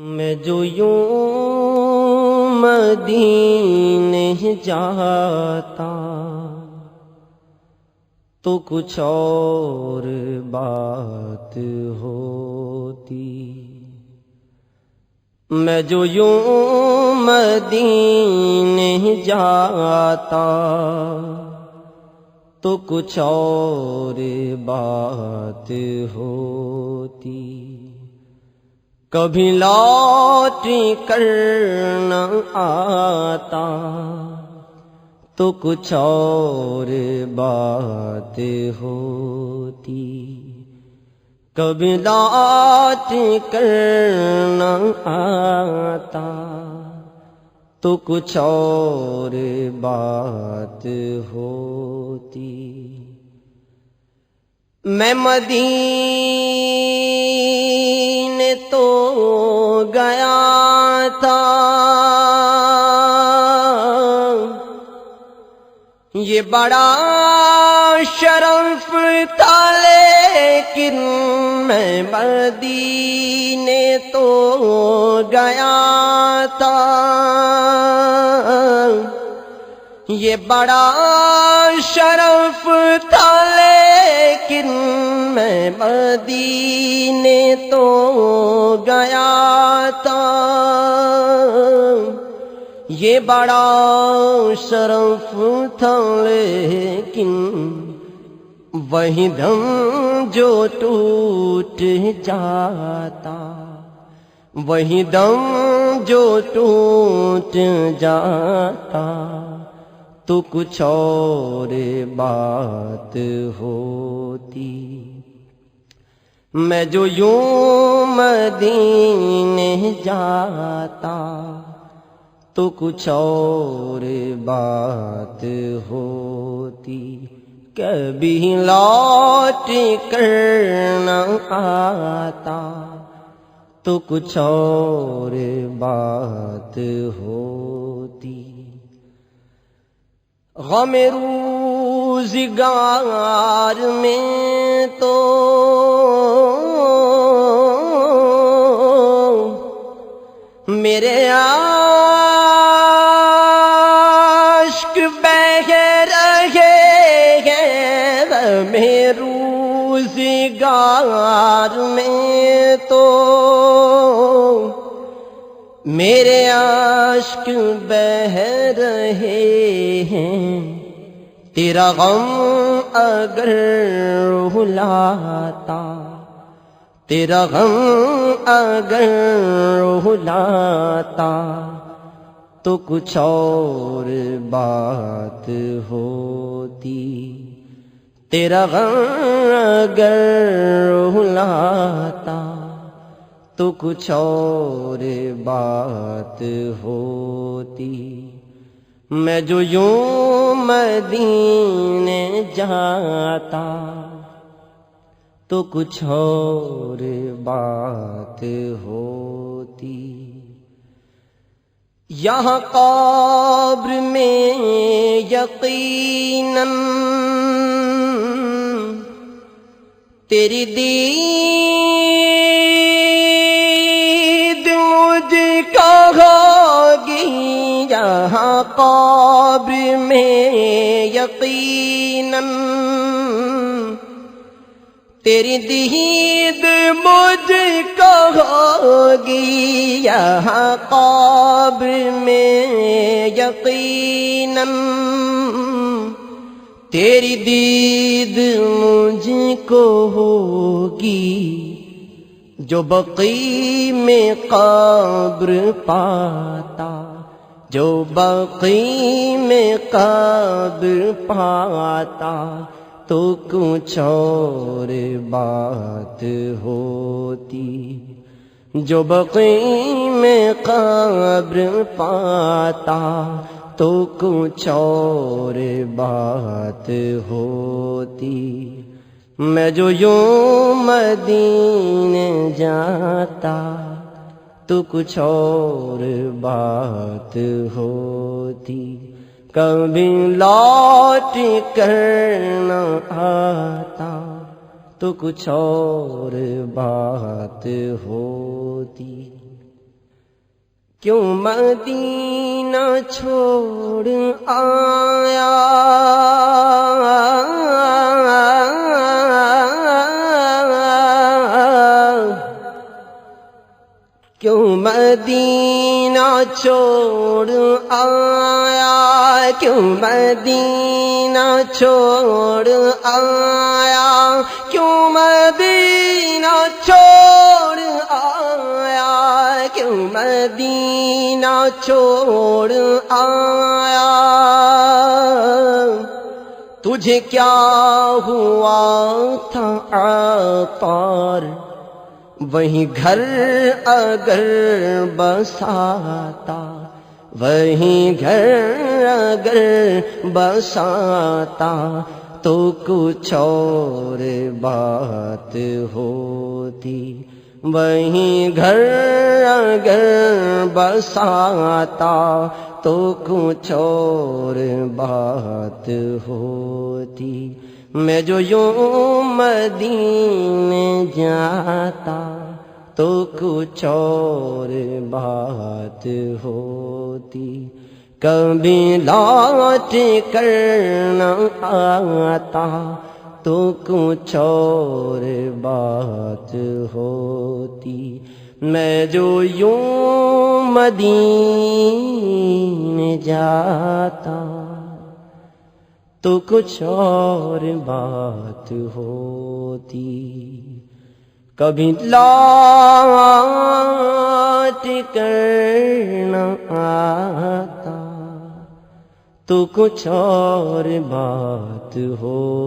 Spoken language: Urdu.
میں جو یوں مدینے جاتا تو کچھ اور بات ہوتی۔ میں جو یوں مدینے جاتا تو کچھ اور بات ہوتی۔ کبھی لوٹ کر نہ آتا تو کچھ اور بات ہوتی۔ کبھی لوٹ کر نہ آتا تو کچھ اور بات ہوتی۔ میں مدینے تو گیا تھا، یہ بڑا شرف تھا، لیکن میں مدینے تو گیا تھا۔ یہ بڑا شرف تھا، لیکن میں مدینے تو گیا تھا۔ یہ بڑا شرف تھا، لیکن وہی دم جو ٹوٹ جاتا، وہی دم جو ٹوٹ جاتا تو کچھ اور بات ہوتی۔ میں جو یوں مدینے جاتا تو کچھ اور بات ہوتی۔ کبھی لوٹ کر نہ آتا تو کچھ اور بات ہوتی۔ غم روزگار میں تو میرے عاشق بہہ رہے ہیں۔ غم روزگار میں تو میرے عاشق بہہ رہے ہیں۔ تیرا غم اگر رلاتا، تیرا غم اگر رلاتا تو کچھ اور بات ہوتی۔ تیرا غم اگر رلاتا تو کچھ اور بات ہوتی۔ میں جو یوں مدینے جاتا تو کچھ اور بات ہوتی۔ یہاں قبر میں یقیناً تیری دید مجھ کو ہوگی۔ یہاں قبر میں یقیناً تیری دید مجھ کو ہوگی۔ یہاں قبر میں یقیناً تیری دید مجھ کو ہوگی۔ جو بقیع میں قبر پاتا، جو بقیع میں قبر پاتا تو کچھ اور بات ہوتی۔ جو بقیع میں قبر پاتا تو کچھ اور بات ہوتی۔ میں جو یوں مدینے جاتا تو کچھ اور بات ہوتی۔ کبھی لوٹ کر نہ آتا تو کچھ اور بات ہوتی۔ کیوں مدینہ چھوڑ آیا کیوں مدینہ چھوڑ آیا کیوں مدینہ چھوڑ آیا کیوں مدینہ چھوڑ آیا کیوں مدینہ چھوڑ آیا تجھے کیا ہوا تھا عطار وہیں گھر اگر بساتا وہیں گھر اگر بساتا تو کچھ اور بات ہوتی وہیں گھر اگر بساتا تو کچھ اور بات ہوتی میں جو یوں مدینے جاتا تو کچھ اور بات ہوتی کبھی لوٹ کر نہ آتا تو کچھ اور بات ہوتی میں جو یوں مدینے جاتا تو کچھ اور بات ہوتی کبھی لوٹ کر نہ آتا تو کچھ اور بات ہوتی